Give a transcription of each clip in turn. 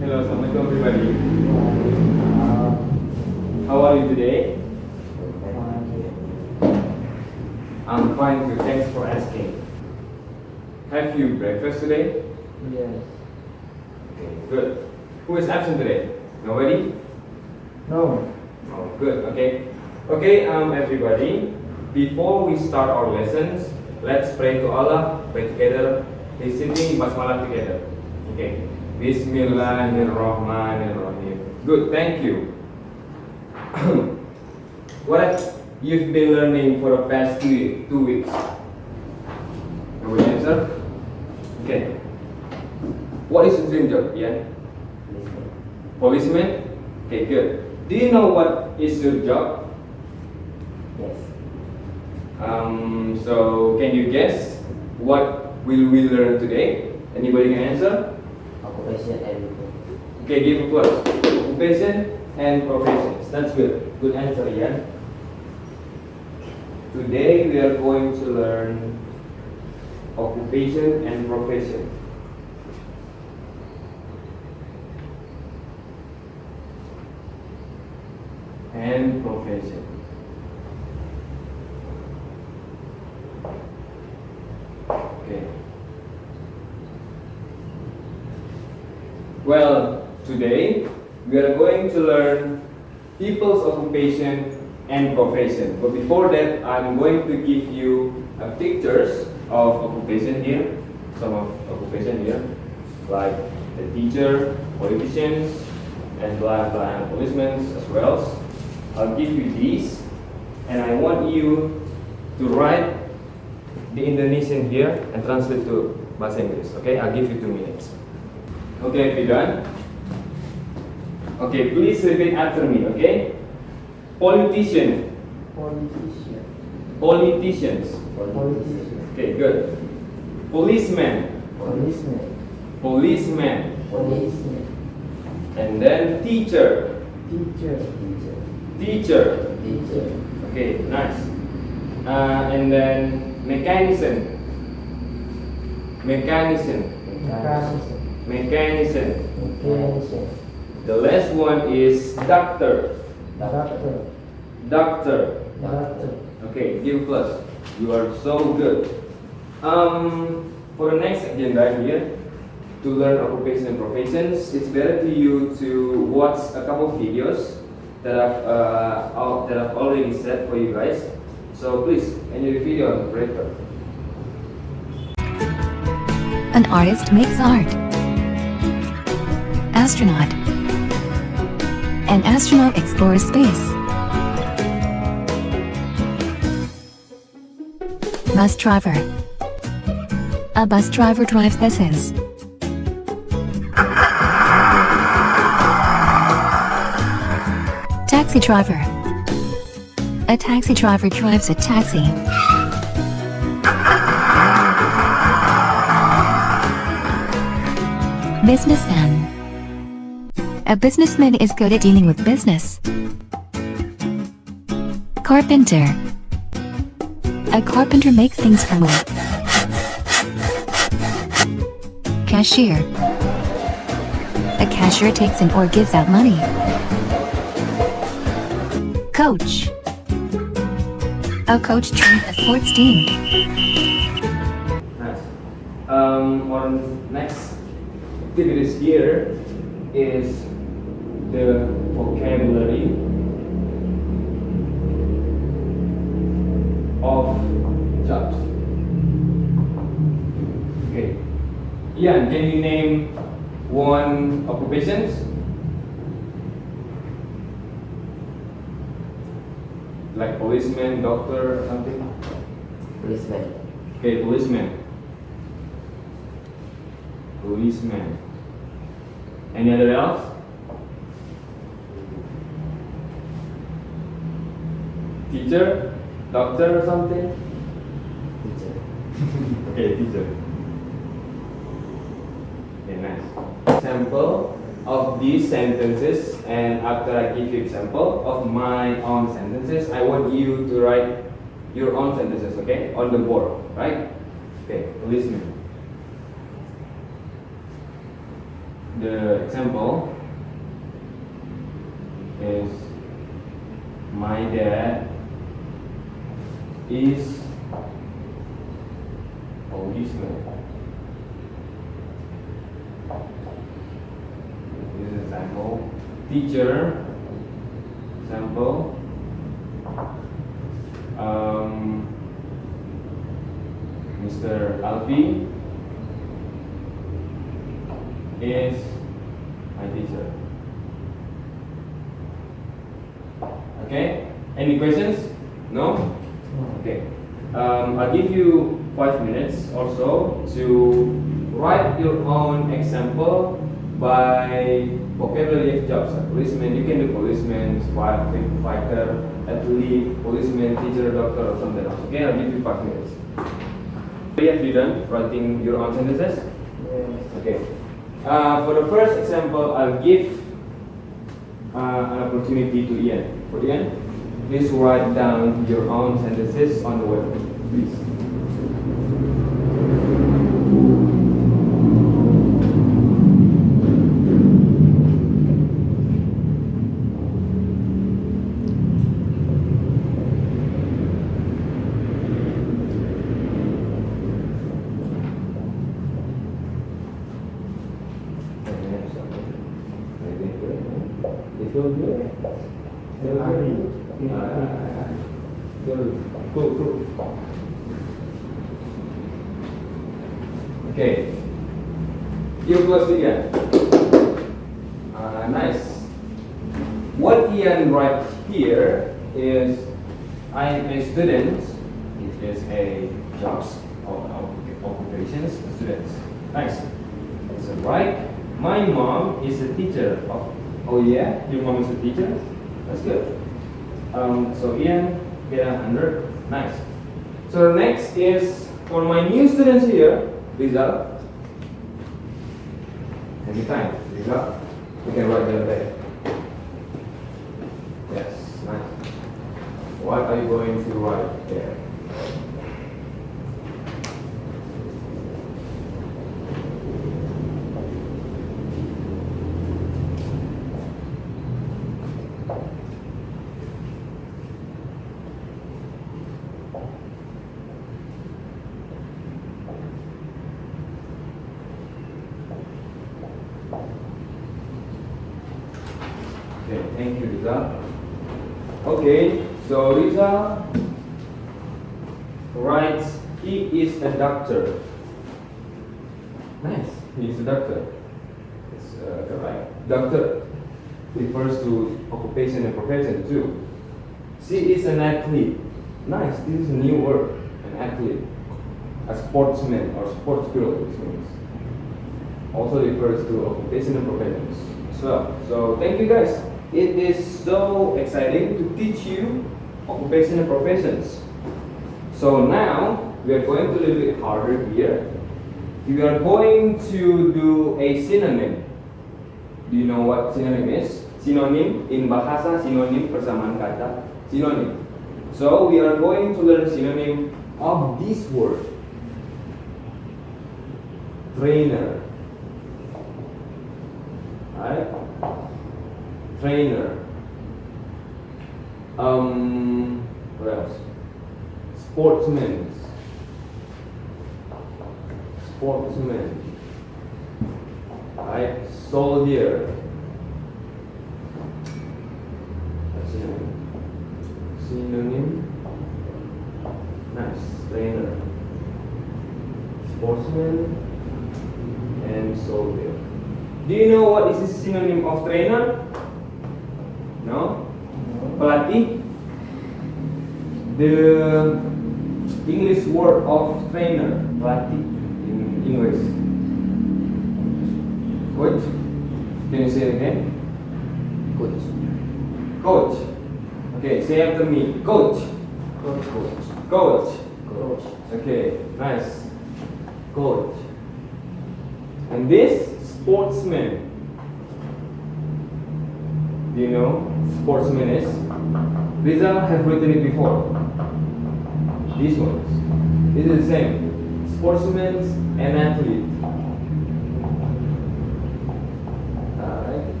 Hello, Assalamualaikum everybody. How are you today? I'm fine too, thanks for asking. Have you breakfast today? Yes. Okay, good. Who is absent today? Nobody? No. Oh, good, okay. Okay, everybody, before we start our lessons, let's pray to Allah, pray together, sitting basmalah together. Okay. Bismillahirrahmanirrahim. Good, thank you. What have you been learning for the past 2 weeks? Nobody answer? Okay. What is your dream job, Ian? Policeman? Okay, good. Do you know what is your job? Yes. So can you guess what will we learn today? Anybody can answer? Occupation and Okay, give a plus. Occupation and professions. That's good. Good answer, Ian. Today we are going to learn occupation and profession. And profession. Okay. Well, today we are going to learn people's occupation and profession. But before that, I'm going to give you pictures of occupation here. Some of occupation here, like the teacher, politicians, and blah blah, and policemen as well. I'll give you these, and I want you to write the Indonesian here and translate to bahasa Inggris. Okay, I'll give you 2 minutes. Okay, have you done? Okay, please repeat after me. Okay, politician. politician. Politicians. Politician. Okay, good. Policeman. Policeman. Policeman. Policeman. And then teacher. Teacher. Teacher. Teacher. Teacher. Okay, nice. And then mechanism. Mechanism. Mechanician. Mechanism. Mechanician. The last one is doctor. Doctor. Doctor. Doctor. Okay, give plus. You are so good. For the next agenda here, to learn occupation and professions, it's better to you to watch a couple of videos that I've already set for you guys. So please, enjoy the video on the projector. An artist makes art. Astronaut. An astronaut explores space. Bus driver. A bus driver drives buses. Taxi driver. A taxi driver drives a taxi. Businessman. A businessman is good at dealing with business. Carpenter. A carpenter makes things from wood. Cashier. A cashier takes in or gives out money. Coach. A coach trains a sports team. Nice. Our next activities here is the vocabulary of jobs. Okay. Ian, can you name one occupations? Like policeman, doctor, or something? Policeman. Okay, policeman. Policeman. Any other else? Teacher? Doctor or something? Teacher. Okay, teacher. Okay, nice. Example of these sentences, and after I give you example of my own sentences, I want you to write your own sentences, okay, on the board, right? Okay, policeman. the example is my dad is policeman. This is example. Teacher, example. Mr. Alfie is my teacher. Okay? Any questions? No? Okay. I'll give you 5 minutes or so to write your own example by vocabulary of jobs. Like policeman, you can do policeman, fighter, athlete, policeman, teacher, doctor, or something else. Okay, I'll give you 5 minutes. Have you done writing your own sentences? Yes. Okay. For the first example, I'll give an opportunity to Ian. For Ian, please write down your own sentences on the whiteboard, please. Cool. Okay. You close again. Nice. What Ian writes here is I am a student. It is a jobs or occupations students. Nice. So right. My mom is a teacher. Oh yeah, your mom is a teacher. That's good. So Ian get 100. Nice. So next is for my new students here, result. Anytime, result. You can write that there. Yes, nice. What are you going to write there? Okay, thank you, Riza. Okay, so Riza writes, he is a doctor. Nice, he is a doctor. It's right. Doctor refers to occupation and profession too. She is an athlete. Nice, this is a new word, an athlete. A sportsman or sports girl, this means. Also refers to occupation and professions as well. So thank you guys. It is so exciting to teach you occupation and professions. So now we are going to a little bit harder here. We are going to do a synonym. Do you know what synonym is? Synonym in bahasa synonym persamaan kata synonym. So we are going to learn synonym of this word. Trainer. Right? Trainer. What else? Sportsman. Right? Soldier. That's synonym. Nice. Trainer. Sportsman and soldier. Do you know what is the synonym of trainer? No? Pelatih. The English word of trainer, pelatih in English. Coach. Can you say it again? Coach. Coach. Okay, say after me. Coach. Coach. Okay, nice. Coach. And this sportsman. Do you know sportsman is? Rizal have written it before. These ones. It is the same. Sportsman and athlete.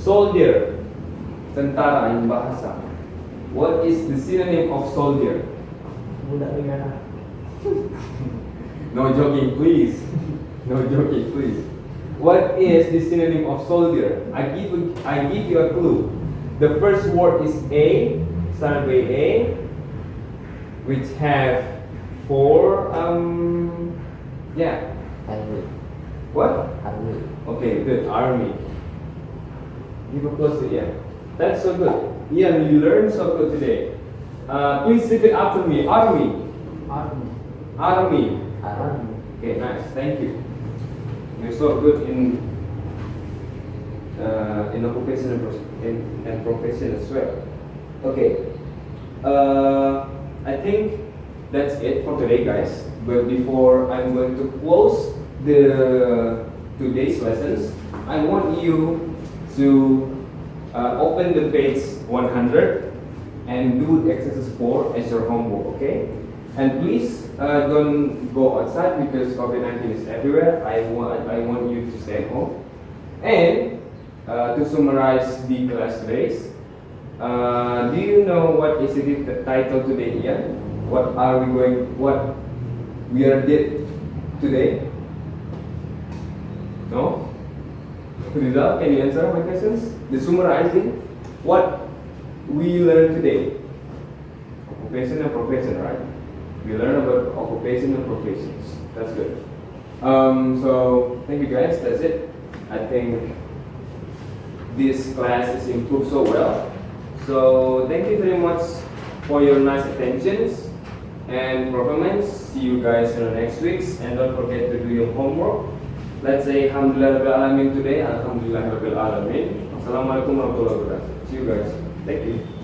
Soldier, tentara in bahasa. What is the synonym of soldier? Budak negara. No joking, please. No joking, please. What is the synonym of soldier? I give you a clue. The first word is A, start with A, which have four yeah. Army. What? Army. Okay, good. Army. Give a close to Ian. That's so good. Ian, you learned so good today. Please repeat after me. Army. Army. Army. Army. Okay, nice. Thank you. You're so good in occupation and profession as well. Okay. I think that's it for today, guys. But before I'm going to close the today's lessons, I want you to open the page 100 and do exercise 4 as your homework, okay? And please don't go outside because COVID-19 is everywhere. I want you to stay at home. And to summarize the class today, do you know what is the title today, Ian? What we are did today? No? Rizal, can you answer my questions? The summarizing, what we learned today? Occupation and profession, right? We learn about occupation and professions. That's good. So thank you guys. That's it. I think this class is improved so well. So thank you very much for your nice attentions and performance. See you guys in the next weeks, and don't forget to do your homework. Let's say Alhamdulillah Rabbil Alamin today. Alhamdulillah Rabbil Alamin. Assalamualaikum warahmatullahi wabarakatuh. See you guys. Thank you.